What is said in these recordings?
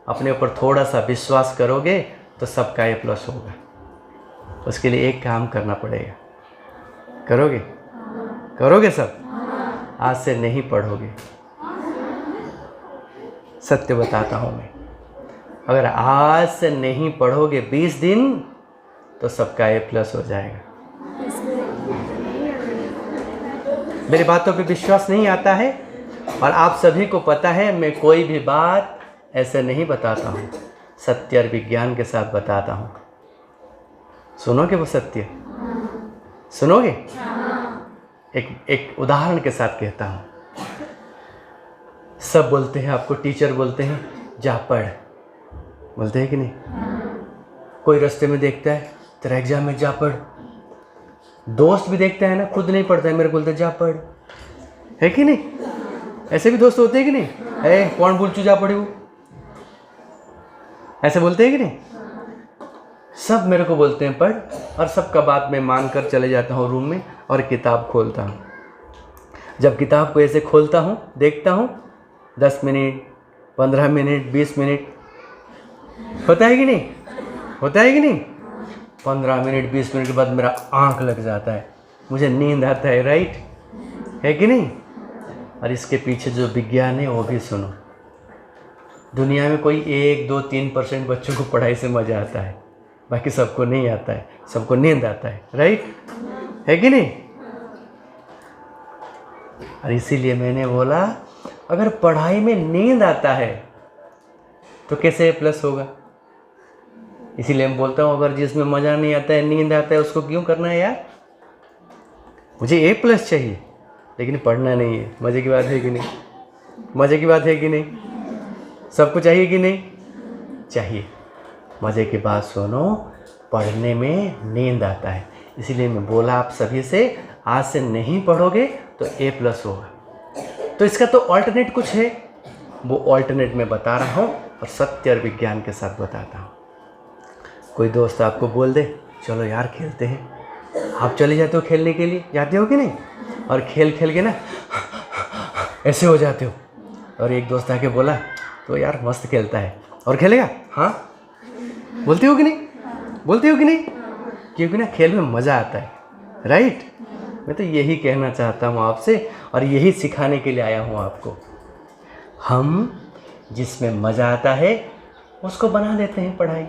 अपने ऊपर थोड़ा सा विश्वास करोगे तो सबका ए प्लस होगा। उसके लिए एक काम करना पड़ेगा। करोगे? करोगे सब? आज से नहीं पढ़ोगे। सत्य बताता हूँ मैं, अगर आज से नहीं पढ़ोगे 20 दिन तो सबका ए प्लस हो जाएगा। मेरी बातों पे विश्वास नहीं आता है और आप सभी को पता है मैं कोई भी बात ऐसे नहीं बताता हूँ, सत्य और विज्ञान के साथ बताता हूँ। सुनोगे वो सत्य? सुनोगे? एक उदाहरण के साथ कहता हूँ। सब बोलते हैं, आपको टीचर बोलते हैं जा पढ़, बोलते हैं कि नहीं? कोई रास्ते में देखता है तेरा एग्जाम में जा पढ़। दोस्त भी देखता है ना, खुद नहीं पढ़ता है, मेरे को बोलता है जा पढ़, है कि नहीं? ऐसे भी दोस्त होते हैं कि नहीं? है कौन बोल चू जा पढ़े, वो ऐसे बोलते हैं कि नहीं? सब मेरे को बोलते हैं पढ़, और सबका बात मैं मान कर चले जाता हूँ रूम में और किताब खोलता हूँ। जब किताब को ऐसे खोलता हूँ, देखता हूँ 10 मिनट, 15 मिनट, 20 मिनट होता है कि नहीं? होता है कि नहीं? 15 मिनट 20 मिनट के बाद मेरा आँख लग जाता है, मुझे नींद आता है, राइट? है कि नहीं? और इसके पीछे जो विज्ञान है वो भी सुनो। दुनिया में कोई 1, 2, 3% बच्चों को पढ़ाई से मज़ा आता है, बाकी सबको नहीं आता है, सबको नींद आता है, राइट? है कि नहीं? और इसीलिए मैंने बोला अगर पढ़ाई में नींद आता है तो कैसे ए प्लस होगा? इसीलिए मैं बोलता हूँ अगर जिसमें मज़ा नहीं आता है, नींद आता है, उसको क्यों करना है यार? मुझे ए प्लस चाहिए लेकिन पढ़ना नहीं है। मज़े की बात है कि नहीं? मज़े की बात है कि नहीं? सबको चाहिए कि नहीं? चाहिए। मज़े की बात सुनो, पढ़ने में नींद आता है, इसीलिए मैं बोला आप सभी से आज से नहीं पढ़ोगे तो ए प्लस होगा। तो इसका तो ऑल्टरनेट कुछ है, वो ऑल्टरनेट मैं बता रहा हूँ और सत्य और विज्ञान के साथ बताता हूँ। कोई दोस्त आपको बोल दे चलो यार खेलते हैं, आप चले जाते हो खेलने के लिए, जाते हो कि नहीं? और खेल खेल के ना ऐसे हो जाते हो, और एक दोस्त आके बोला तो यार मस्त खेलता है और खेलेगा, हाँ बोलते हो कि नहीं? बोलते हो कि नहीं? क्योंकि ना खेल में मज़ा आता है, राइट? मैं तो यही कहना चाहता हूँ आपसे और यही सिखाने के लिए आया हूँ आपको। हम जिसमें मज़ा आता है उसको बना देते हैं पढ़ाई,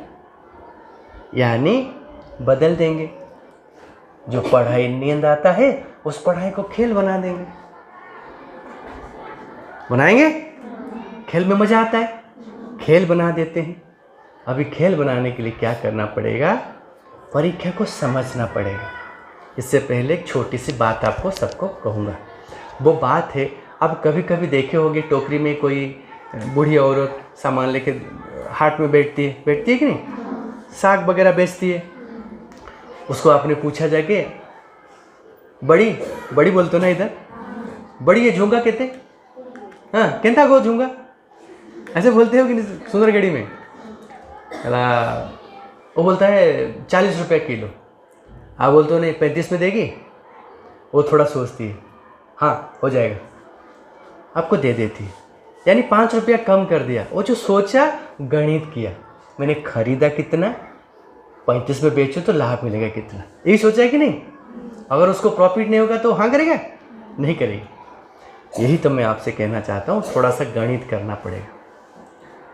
यानी बदल देंगे। जो पढ़ाई नींद आता है उस पढ़ाई को खेल बना देंगे। बनाएंगे? खेल में मज़ा आता है, खेल बना देते हैं। अभी खेल बनाने के लिए क्या करना पड़ेगा? परीक्षा को समझना पड़ेगा। इससे पहले एक छोटी सी बात आपको सबको कहूँगा। वो बात है, आप कभी कभी देखे होंगे टोकरी में कोई बूढ़ी औरत सामान लेके हाट में बैठती है कि नहीं? साग वगैरह बेचती है। उसको आपने पूछा जाके, बड़ी बड़ी बोलते ना इधर, बड़ी ये झूंगा कहते, हाँ कहता गो झूंगा, ऐसे बोलते हो कि नहीं? सुंदरगढ़ी में वो बोलता है 40 रुपये किलो। आप बोलते हो नहीं 35 में देगी? वो थोड़ा सोचती है, हाँ हो जाएगा, आपको दे देती है, यानी 5 रुपया कम कर दिया। वो जो सोचा, गणित किया, मैंने खरीदा कितना, 35 में बेचो तो लाभ मिलेगा कितना, यही सोचा है कि नहीं? अगर उसको प्रॉफिट नहीं होगा तो हाँ करेगा? नहीं करेगी। यही तो मैं आपसे कहना चाहता हूँ, थोड़ा सा गणित करना पड़ेगा।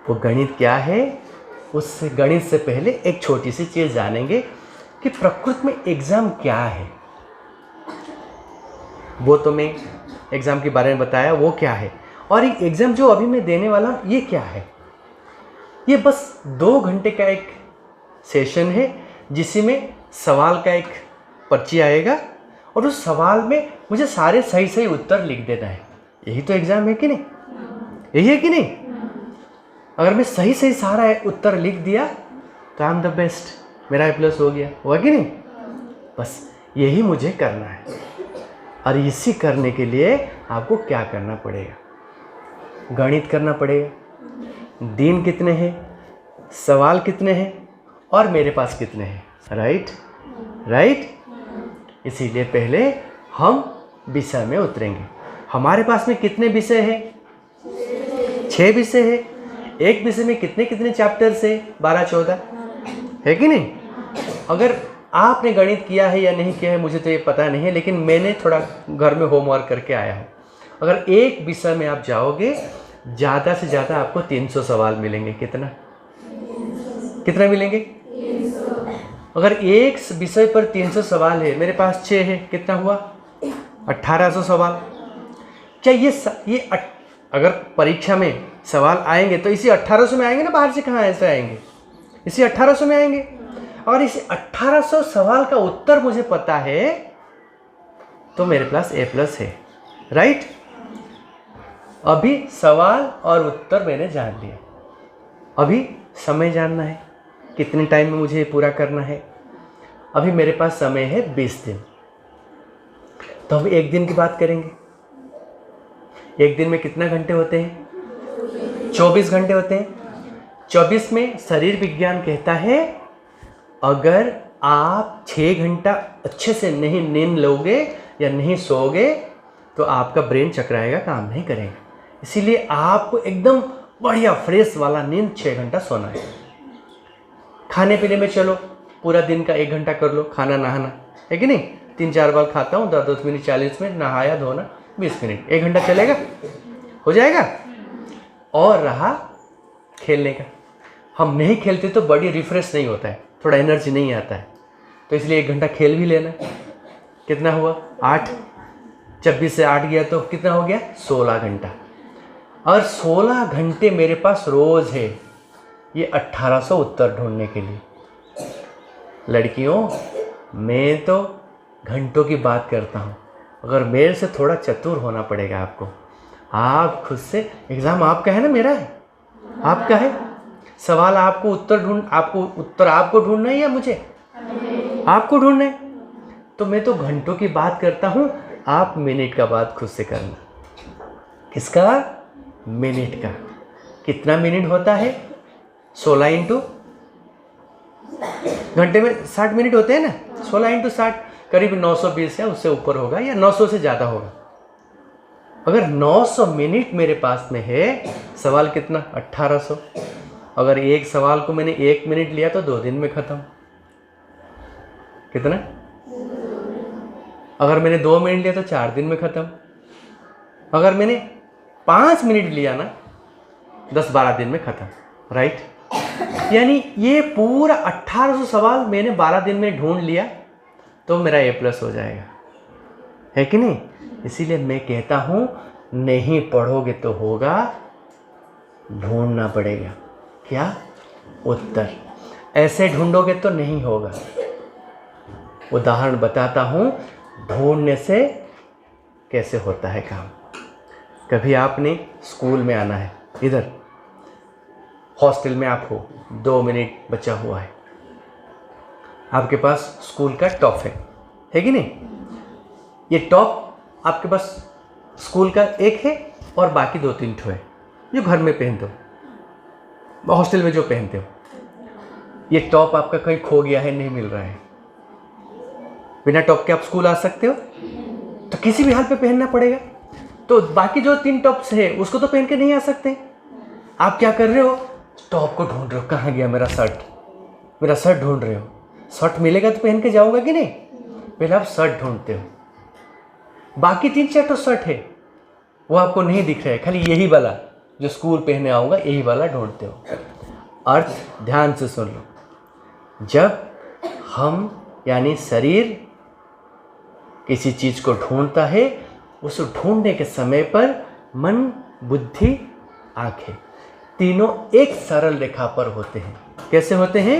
वो गणित क्या है? उस गणित से पहले एक छोटी सी चीज़ जानेंगे कि प्रकृति में एग्ज़ाम क्या है। वो तो मैं एग्ज़ाम के बारे में बताया, वो क्या है, और एक एग्ज़ाम जो अभी मैं देने वाला हूँ ये क्या है। ये बस 2 घंटे का एक सेशन है जिसमें सवाल का एक पर्ची आएगा और उस सवाल में मुझे सारे सही सही उत्तर लिख देना है। यही तो एग्ज़ाम है कि नहीं? यही है कि नहीं? अगर मैं सही सही सारा उत्तर लिख दिया तो आई एम द बेस्ट, मेरा ए प्लस हो गया, हुआ कि नहीं? बस यही मुझे करना है। और इसी करने के लिए आपको क्या करना पड़ेगा? गणित करना पड़ेगा। दिन कितने हैं, सवाल कितने हैं और मेरे पास कितने हैं, राइट? राइट? इसीलिए पहले हम विषय में उतरेंगे। हमारे पास में कितने विषय हैं? 6 विषय है। एक विषय में कितने कितने चैप्टर्स है? 12-14 है कि नहीं? अगर आपने गणित किया है या नहीं किया है मुझे तो ये पता नहीं है, लेकिन मैंने थोड़ा घर में होमवर्क करके आया हूँ। अगर एक विषय में आप जाओगे ज़्यादा से ज़्यादा आपको 300 सवाल मिलेंगे। कितना कितना मिलेंगे? 300। अगर एक विषय पर 300 सवाल है, मेरे पास 6 है, कितना हुआ? 1800 सवाल। क्या ये अगर परीक्षा में सवाल आएंगे तो इसी 1800 में आएंगे ना, बाहर से कहाँ ऐसे आएंगे? इसी 1800 में आएंगे। और इसी 1800 सवाल का उत्तर मुझे पता है तो मेरे पास A+ है, राइट? अभी सवाल और उत्तर मैंने जान लिया। अभी समय जानना है, कितने टाइम में मुझे पूरा करना है। अभी मेरे पास समय है 20 दिन। तो हम एक दिन की बात करेंगे। एक दिन में कितना घंटे होते हैं? 24 घंटे होते हैं। 24 में शरीर विज्ञान कहता है अगर आप 6 घंटा अच्छे से नहीं नींद लोगे या नहीं सोओगे तो आपका ब्रेन चकराएगा, काम नहीं करेगा। इसीलिए आपको एकदम बढ़िया फ्रेश वाला नींद 6 घंटा सोना है। खाने पीने में चलो पूरा दिन का 1 घंटा कर लो, खाना नहाना है कि नहीं? 3-4 बार खाता हूँ, 10-10 मिनट 40 मिनट, नहाया धोना 20 मिनट, 1 घंटा चलेगा, हो जाएगा। और रहा खेलने का, हम नहीं खेलते तो बॉडी रिफ्रेश नहीं होता है, थोड़ा एनर्जी नहीं आता है, तो इसलिए 1 घंटा खेल भी लेना। कितना हुआ? 8। 26 से 8 गया तो कितना हो गया? 16 घंटा। और 16 घंटे मेरे पास रोज है ये 1800 उत्तर ढूंढने के लिए। लड़कियों, मैं तो घंटों की बात करता हूँ, अगर मेरे से थोड़ा चतुर होना पड़ेगा आपको। आप खुद से, एग्ज़ाम आपका है ना, मेरा है? आपका है। सवाल आपको उत्तर आपको ढूंढना है या मुझे? आपको ढूंढना है। तो मैं तो घंटों की बात करता हूँ, आप मिनट का बात खुद से करना। किसका? मिनट का। कितना मिनट होता है? 16 इंटू, घंटे में 60 मिनट होते हैं ना, 16 इंटू 60 करीब 920 है, उससे ऊपर होगा या 900 से ज़्यादा होगा। अगर 900 मिनट मेरे पास में है, सवाल कितना? 1800। अगर एक सवाल को मैंने 1 मिनट लिया तो 2 दिन में ख़त्म। कितना? अगर मैंने 2 मिनट लिया तो 4 दिन में ख़त्म। अगर मैंने 5 मिनट लिया ना, 10-12 दिन में ख़त्म, राइट? यानी ये पूरा 1800 सवाल मैंने 12 दिन में ढूंढ लिया तो मेरा A+ हो जाएगा, है कि नहीं? इसीलिए मैं कहता हूँ नहीं पढ़ोगे तो होगा, ढूंढना पड़ेगा। क्या? उत्तर। ऐसे ढूंढोगे तो नहीं होगा। उदाहरण बताता हूँ ढूंढने से कैसे होता है काम। कभी आपने स्कूल में आना है, इधर हॉस्टल में आप हो, 2 मिनट बचा हुआ है, आपके पास स्कूल का टॉप है कि नहीं? ये टॉप आपके पास स्कूल का एक है और बाकी 2-3 ठो है जो घर में पहनते हो, हॉस्टल में जो पहनते हो। ये टॉप आपका कहीं खो गया है, नहीं मिल रहा है। बिना टॉप के आप स्कूल आ सकते हो? तो किसी भी हाल पे पहनना पड़ेगा। तो बाकी जो 3 टॉप्स है उसको तो पहन के नहीं आ सकते। आप क्या कर रहे हो? टॉप को ढूंढ रहे हो, कहाँ गया मेरा शर्ट? मेरा शर्ट ढूंढ रहे हो। शर्ट मिलेगा तो पहन के जाऊंगा कि नहीं? पहले आप शर्ट ढूंढते हो। बाकी 3-4 तो शर्ट है वो आपको नहीं दिख रहा है, खाली यही वाला जो स्कूल पहने आऊँगा यही वाला ढूंढते हो। अर्थ ध्यान से सुन लो। जब हम यानी शरीर किसी चीज़ को ढूंढता है, उस ढूंढने के समय पर मन, बुद्धि, आंखें तीनों एक सरल रेखा पर होते हैं। कैसे होते हैं?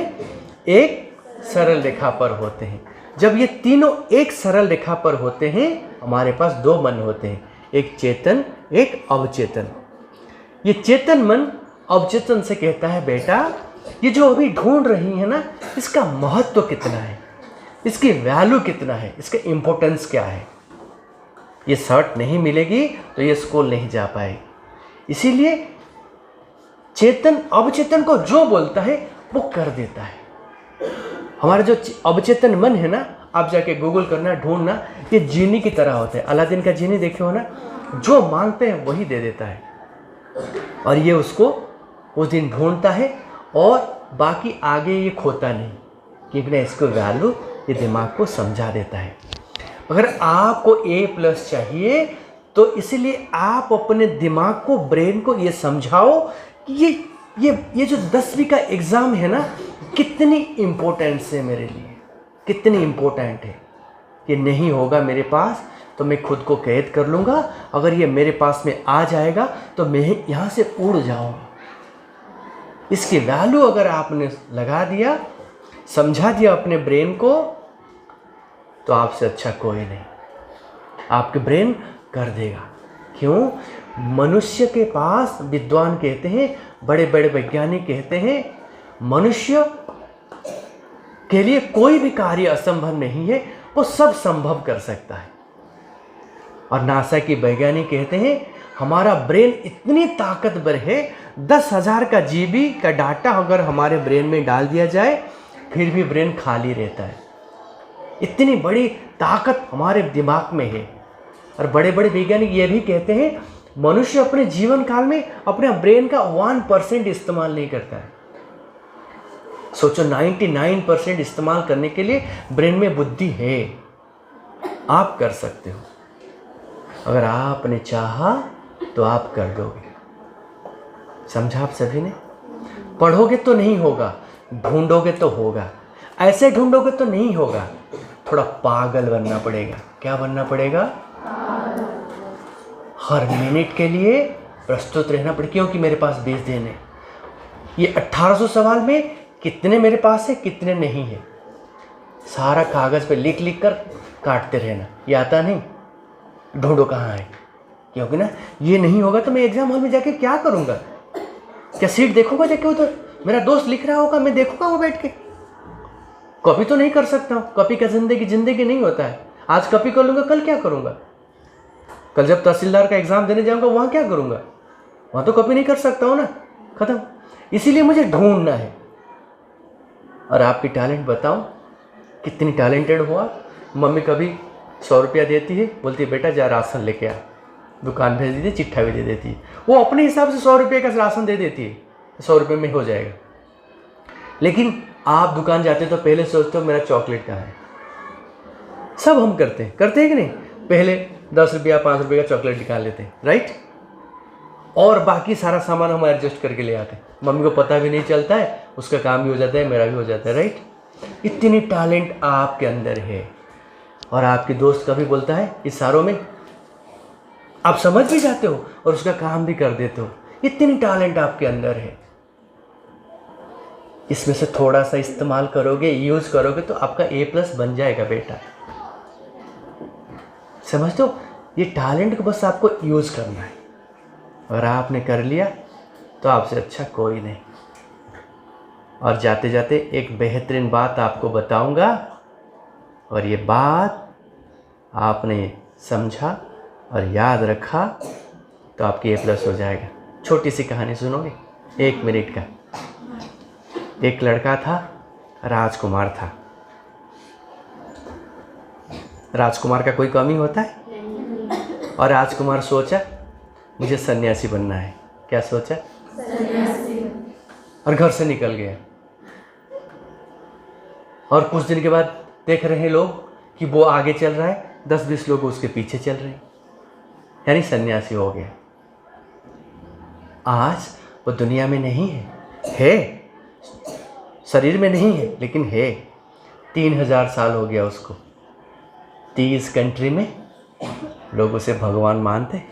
एक सरल रेखा पर होते हैं। जब ये तीनों एक सरल रेखा पर होते हैं, हमारे पास 2 मन होते हैं, एक चेतन, एक अवचेतन। ये चेतन मन अवचेतन से कहता है बेटा ये जो अभी ढूंढ रही है ना, इसका महत्व कितना है, इसकी वैल्यू कितना है, इसका इम्पोर्टेंस क्या है। ये शर्ट नहीं मिलेगी तो ये स्कूल नहीं जा पाएगी। इसीलिए चेतन अवचेतन को जो बोलता है वो कर देता है। हमारा जो अवचेतन मन है ना, आप जाके गूगल करना, ढूंढना, ये जीनी की तरह होता है। अलादीन का जीनी देखे हो ना, जो मांगते हैं वही दे देता है और ये उसको उस दिन ढूंढता है और बाकी आगे ये खोता नहीं, क्योंकि इसको वैल्यू ये दिमाग को समझा देता है। अगर आपको A+ चाहिए तो इसलिए आप अपने दिमाग को, ब्रेन को ये समझाओ कि ये जो 10वीं का एग्ज़ाम है ना, कितनी इम्पोर्टेंस है मेरे लिए, कितनी इम्पोर्टेंट है। ये नहीं होगा मेरे पास तो मैं खुद को कैद कर लूँगा, अगर ये मेरे पास में आ जाएगा तो मैं यहाँ से उड़ जाऊँगा। इसकी वैल्यू अगर आपने लगा दिया, समझा दिया अपने ब्रेन को, तो आपसे अच्छा कोई नहीं, आपके ब्रेन कर देगा। क्यों? मनुष्य के पास, विद्वान कहते हैं, बड़े बड़े वैज्ञानिक कहते हैं, मनुष्य के लिए कोई भी कार्य असंभव नहीं है, वो सब संभव कर सकता है। और नासा की वैज्ञानिक कहते हैं हमारा ब्रेन इतनी ताकतवर है, 10,000 का GB का डाटा अगर हमारे ब्रेन में डाल दिया जाए फिर भी ब्रेन खाली रहता है। इतनी बड़ी ताकत हमारे दिमाग में है। और बड़े बड़े वैज्ञानिक ये भी कहते हैं मनुष्य अपने जीवन काल में अपने ब्रेन का 1% इस्तेमाल नहीं करता है। सोचो 99% इस्तेमाल करने के लिए ब्रेन में बुद्धि है। आप कर सकते हो, अगर आपने चाहा तो आप कर दोगे। समझा आप सभी ने? पढ़ोगे तो नहीं होगा, ढूंढोगे तो होगा। ऐसे ढूंढोगे तो नहीं होगा, थोड़ा पागल बनना पड़ेगा। क्या बनना पड़ेगा? हर मिनट के लिए प्रस्तुत रहना पड़ेगा, क्योंकि मेरे पास 20 दिन है। ये 1800 सवाल में कितने मेरे पास है, कितने नहीं है, सारा कागज़ पे लिख लिख कर काटते रहना। ये आता नहीं, ढूंढो कहाँ है। क्योंकि ना ये नहीं होगा तो मैं एग्जाम हॉल में जाके क्या करूँगा? क्या सीट देखूंगा जाके उधर? मेरा दोस्त लिख रहा होगा, मैं देखूंगा वो बैठ के? कॉपी तो नहीं कर सकता हूँ। कॉपी का जिंदगी नहीं होता है। आज कॉपी कर लूँगा, कल क्या करूँगा? कल जब तहसीलदार का एग्ज़ाम देने जाऊँगा वहाँ क्या करूँगा? वहाँ तो कॉपी नहीं कर सकता हूँ ना, ख़त्म। इसीलिए मुझे ढूंढना है। और आपकी टैलेंट बताओ, कितनी टैलेंटेड हो आप? मम्मी कभी 100 रुपया देती है, बोलती है बेटा जा राशन लेके आ, दुकान भेज देती है, चिट्ठा भी दे देती है। वो अपने हिसाब से 100 रुपये का राशन दे देती है, 100 रुपये में हो जाएगा। लेकिन आप दुकान जाते तो पहले सोचते हो मेरा चॉकलेट कहाँ है। सब हम करते हैं कि नहीं? पहले 10 रुपया 5 रुपये का चॉकलेट निकाल लेते हैं, राइट? और बाकी सारा सामान हम एडजस्ट करके ले आते हैं। मम्मी को पता भी नहीं चलता है, उसका काम भी हो जाता है, मेरा भी हो जाता है, राइट? इतनी टैलेंट आपके अंदर है। और आपकी दोस्त कभी बोलता है इशारों में आप समझ भी जाते हो और उसका काम भी कर देते हो। इतनी टैलेंट आपके अंदर है। इसमें से थोड़ा सा इस्तेमाल करोगे, यूज़ करोगे तो आपका A+ बन जाएगा बेटा। समझते हो? ये टैलेंट को बस आपको यूज़ करना है। अगर आपने कर लिया तो आपसे अच्छा कोई नहीं। और जाते जाते एक बेहतरीन बात आपको बताऊंगा, और ये बात आपने समझा और याद रखा तो आपकी A+ हो जाएगा। छोटी सी कहानी सुनोगे? 1 मिनट का। एक लड़का था, राजकुमार था। राजकुमार का कोई कमी होता है? और राजकुमार सोचा मुझे सन्यासी बनना है। क्या सोचा? सन्यासी। और घर से निकल गया। और कुछ दिन के बाद देख रहे हैं लोग कि वो आगे चल रहा है, 10-20 लोग उसके पीछे चल रहे हैं, यानी सन्यासी हो गया। आज वो दुनिया में नहीं है, शरीर में नहीं है लेकिन है। 3000 साल हो गया उसको। 30 कंट्री में लोग उसे भगवान मानते हैं।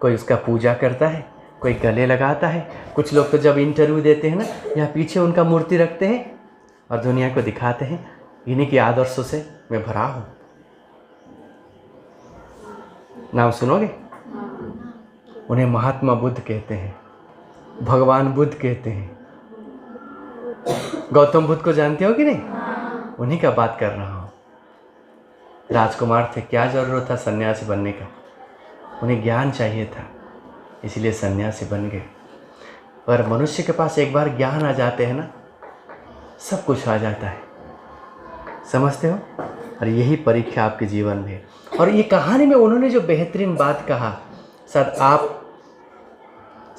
कोई उसका पूजा करता है, कोई गले लगाता है। कुछ लोग तो जब इंटरव्यू देते हैं ना, यहाँ पीछे उनका मूर्ति रखते हैं और दुनिया को दिखाते हैं इन्हीं के आदर्शों से मैं भरा हूँ। नाम सुनोगे? उन्हें महात्मा बुद्ध कहते हैं, भगवान बुद्ध कहते हैं। गौतम बुद्ध को जानते हो कि नहीं? उन्हीं का बात कर रहा हूँ। राजकुमार थे, क्या ज़रूरत था सन्यासी बनने का? उन्हें ज्ञान चाहिए था, इसलिए सन्यासी बन गए। पर मनुष्य के पास एक बार ज्ञान आ जाते हैं ना, सब कुछ आ जाता है। समझते हो? और यही परीक्षा आपके जीवन में है। और ये कहानी में उन्होंने जो बेहतरीन बात कहा, शायद आप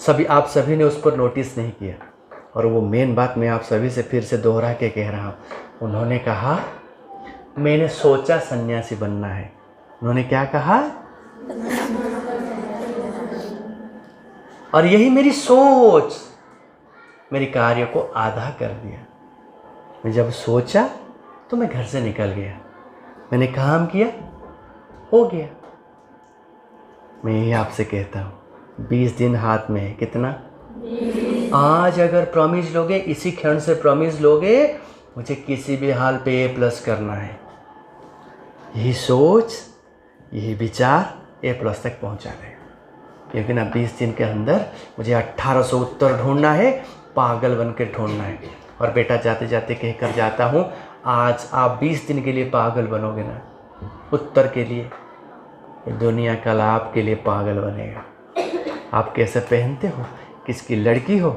आप सभी ने उस पर नोटिस नहीं किया। और वो मेन बात मैं आप सभी से फिर से दोहरा के कह रहा हूँ। उन्होंने कहा मैंने सोचा सन्यासी बनना है। उन्होंने क्या कहा? और यही मेरी सोच मेरे कार्य को आधा कर दिया। मैं जब सोचा तो मैं घर से निकल गया, मैंने काम किया, हो गया। मैं यही आपसे कहता हूँ 20 दिन हाथ में है। कितना? आज अगर प्रॉमिस लोगे, इसी क्षण से प्रॉमिस लोगे, मुझे किसी भी हाल पे A+ करना है, यही सोच, यही विचार A+ तक पहुँचा देगा। क्योंकि ना 20 दिन के अंदर मुझे 1800 उत्तर ढूंढना है, पागल बन के ढूंढना है। और बेटा जाते जाते कह कर जाता हूँ, आज आप 20 दिन के लिए पागल बनोगे ना उत्तर के लिए, ये दुनिया कल आपके लिए पागल बनेगा। आप कैसे पहनते हो, किसकी लड़की हो,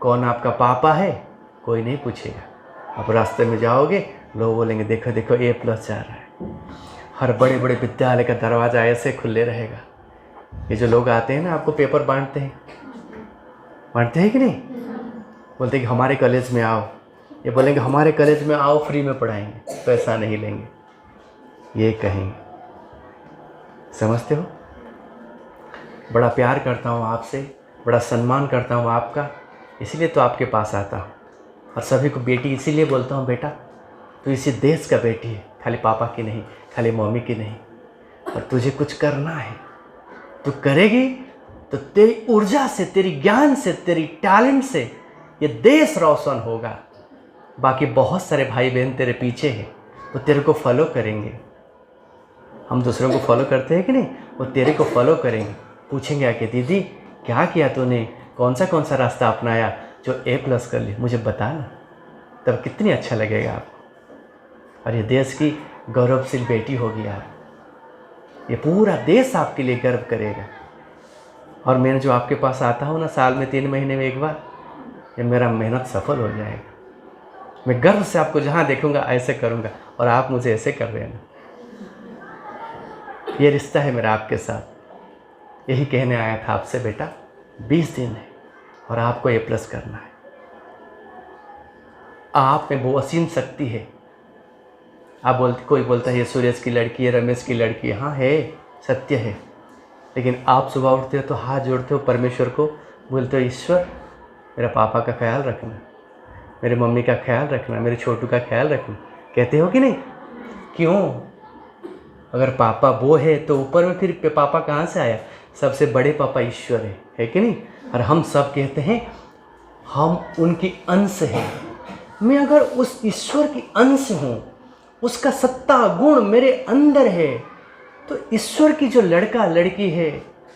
कौन आपका पापा है, कोई नहीं पूछेगा। आप रास्ते में जाओगे, लोग बोलेंगे देखो देखो A+ जा रहा है। हर बड़े बड़े विद्यालय का दरवाज़ा ऐसे खुले रहेगा। ये जो लोग आते हैं ना, आपको पेपर बांटते हैं कि नहीं? बोलते हैं कि हमारे कॉलेज में आओ, ये बोलेंगे हमारे कॉलेज में आओ, फ्री में पढ़ाएंगे, पैसा नहीं लेंगे, ये कहेंगे। समझते हो? बड़ा प्यार करता हूँ आपसे, बड़ा सम्मान करता हूँ आपका, इसीलिए तो आपके पास आता हूँ। और सभी को बेटी इसीलिए बोलता हूँ, बेटा तू इसी देश का बेटी है, खाली पापा की नहीं, खाली मम्मी की नहीं। और तुझे कुछ करना है, तू करेगी तो तेरी ऊर्जा से, तेरी ज्ञान से, तेरी टैलेंट से ये देश रोशन होगा। बाकी बहुत सारे भाई बहन तेरे पीछे हैं, वो तेरे को फॉलो करेंगे। हम दूसरों को फॉलो करते हैं कि नहीं? वो तेरे को फॉलो करेंगे, पूछेंगे आके दीदी क्या किया तूने, कौन सा रास्ता अपनाया जो A+ कर लिया, मुझे बता ना। तब कितनी अच्छा लगेगा आपको। और ये देश की गौरवशील बेटी होगी आप, ये पूरा देश आपके लिए गर्व करेगा। और मैं जो आपके पास आता हूँ ना, साल में 3 महीने में एक बार, ये मेरा मेहनत सफल हो जाएगा। मैं गर्व से आपको जहाँ देखूँगा ऐसे करूँगा, और आप मुझे ऐसे कर देना। ये रिश्ता है मेरा आपके साथ। यही कहने आया था आपसे, बेटा 20 दिन है और आपको A+ करना है। आप में वो असीम शक्ति है। आप कोई बोलता है ये सुरेश की लड़की है, रमेश की लड़की है, हाँ है, सत्य है। लेकिन आप सुबह उठते हो तो हाथ जोड़ते हो परमेश्वर को, बोलते हो ईश्वर मेरा पापा का ख्याल रखना, मेरे मम्मी का ख्याल रखना, मेरे छोटू का ख्याल रखना। कहते हो कि नहीं? क्यों? अगर पापा वो है तो ऊपर में फिर पापा कहाँ से आया? सबसे बड़े पापा ईश्वर है कि नहीं? और हम सब कहते हैं हम उनकी अंश हैं। मैं अगर उस ईश्वर की अंश हूँ, उसका सत्ता गुण मेरे अंदर है, तो ईश्वर की जो लड़का लड़की है,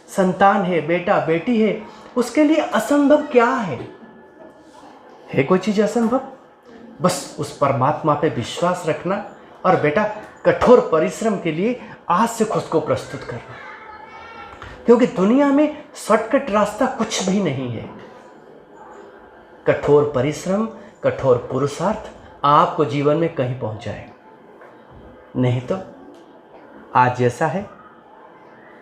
संतान है, बेटा बेटी है, उसके लिए असंभव क्या है? है कोई चीज़ असंभव? बस उस परमात्मा पे विश्वास रखना, और बेटा कठोर परिश्रम के लिए आज से खुद को प्रस्तुत करना। क्योंकि दुनिया में शॉर्टकट रास्ता कुछ भी नहीं है। कठोर परिश्रम, कठोर पुरुषार्थ आपको जीवन में कहीं पहुंचाएगा। नहीं तो आज जैसा है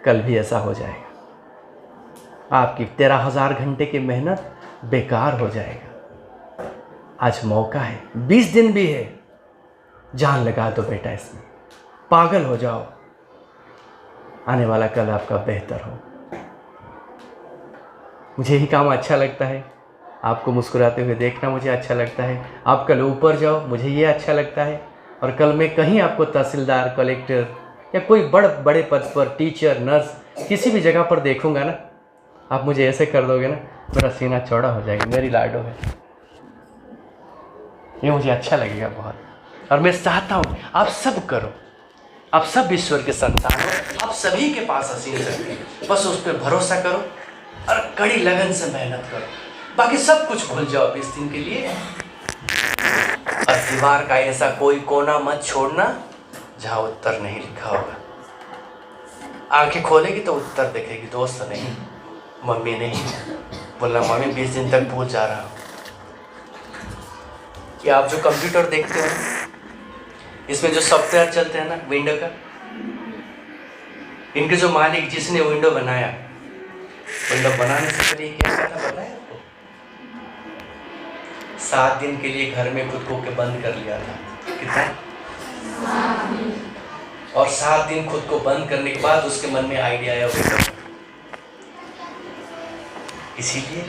कल भी ऐसा हो जाएगा। आपकी 13,000 घंटे की मेहनत बेकार हो जाएगा। आज मौका है, 20 दिन भी है, जान लगा दो बेटा इसमें, पागल हो जाओ, आने वाला कल आपका बेहतर हो। मुझे यही काम अच्छा लगता है, आपको मुस्कुराते हुए देखना मुझे अच्छा लगता है। आप कल ऊपर जाओ, मुझे ये अच्छा लगता है। और कल मैं कहीं आपको तहसीलदार, कलेक्टर या कोई बड़े पद पर, टीचर, नर्स, किसी भी जगह पर देखूंगा ना, आप मुझे ऐसे कर दोगे ना, मेरा सीना चौड़ा हो जाएगा। मेरी लाडो है, ये मुझे अच्छा लगेगा बहुत। और मैं चाहता हूँ आप सब करो, आप सब ईश्वर के संतान हो, आप सभी के पास असीम शक्ति है, बस उस पर भरोसा करो और कड़ी लगन से मेहनत करो। बाकी सब कुछ भूल जाओ 20 दिन के लिए। और दीवार का ऐसा कोई कोना मत छोड़ना जहाँ उत्तर नहीं लिखा होगा। आंखें खोलेगी तो उत्तर देखेगी, दोस्त नहीं, मम्मी नहीं। बोलना मम्मी 20 दिन तक भूल जा रहा हूँ। कि आप जो कंप्यूटर देखते हो, इसमें जो सॉफ्टवेयर चलते हैं ना विंडो का, इनके जो मालिक जिसने विंडो बनाया, कोई लोग बनाने से पहले क्या करना पता है आपको? 7 दिन के लिए घर में खुद को के बंद कर लिया था। कितना? और 7 दिन खुद को बंद करने के बाद उसके मन में आइडिया आया बेटा। इसीलिए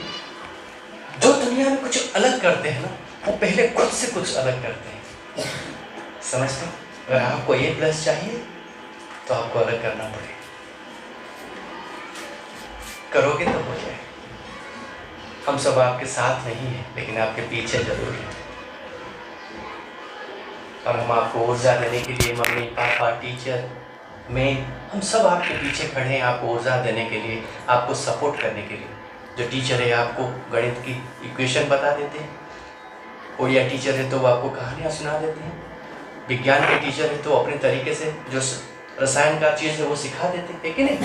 जो दुनिया में कुछ अलग करते हैं ना, वो पहले खुद से कुछ अलग करते हैं। समझते हो? अगर आपको ये प्लस चाहिए तो आपको अलग करना पड़ेगा। करोगे तो हो जाए। हम सब आपके साथ नहीं हैं, लेकिन आपके पीछे जरूर हैं। और हम आपको ऊर्जा देने के लिए, मम्मी पापा टीचर मैं, हम सब आपके पीछे खड़े हैं, आपको ऊर्जा देने के लिए, आपको सपोर्ट करने के लिए। जो टीचर है आपको गणित की इक्वेशन बता देते हैं, ओडिया टीचर है तो वो आपको कहानियाँ सुना देते हैं, विज्ञान के टीचर है तो अपने तरीके से जो रसायन का चीज़ है वो सिखा देते हैं, कि नहीं?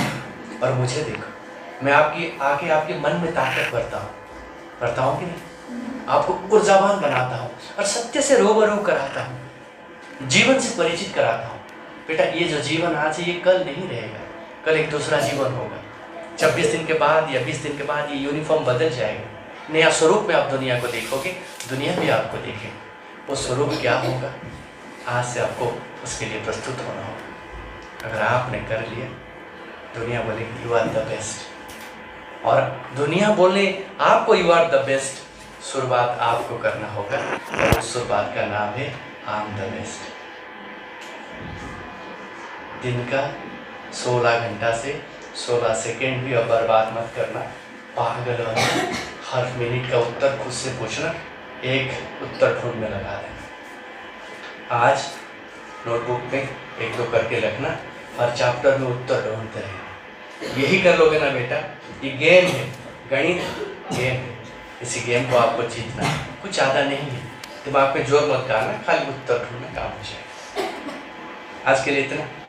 और मुझे देखो, मैं आपके मन में ताकत भरता हूँ कि नहीं? आपको ऊर्जावान बनाता हूँ और सत्य से रूबरू कराता हूँ, जीवन से परिचित कराता हूँ। बेटा ये जो जीवन आज है ये कल नहीं रहेगा, कल एक दूसरा जीवन होगा। 26 दिन के बाद या 20 दिन के बाद ये यूनिफॉर्म बदल जाएगा, नया स्वरूप में आप दुनिया को देखोगे, दुनिया भी आपको देखेगी। वो स्वरूप क्या होगा, आज से आपको उसके लिए प्रस्तुत होना होगा। अगर आपने कर लिया, दुनिया बोलेगी यू आर द बेस्ट, और दुनिया बोले आपको यू आर द बेस्ट, शुरुआत आपको करना होगा, और उस शुरुआत का नाम है आई एम द बेस्ट। दिन का 16 घंटा से 16 सेकेंड भी अब बर्बाद मत करना। पागल होना, हर मिनट का उत्तर खुद से पूछना, एक उत्तर ढूंढ में लगा देना। आज नोटबुक में 1-2 करके रखना, हर चैप्टर में उत्तर ढूंढते रहना। यही कर लोगे ना बेटा, ये गेम है, गणित गेम है, इसी गेम को आपको जीतना है, कुछ ज़्यादा नहीं है। दिमाग पे जोर मत डालना, खाली उत्तर ढूंढना काम हो जाएगा। आज के लिए इतना।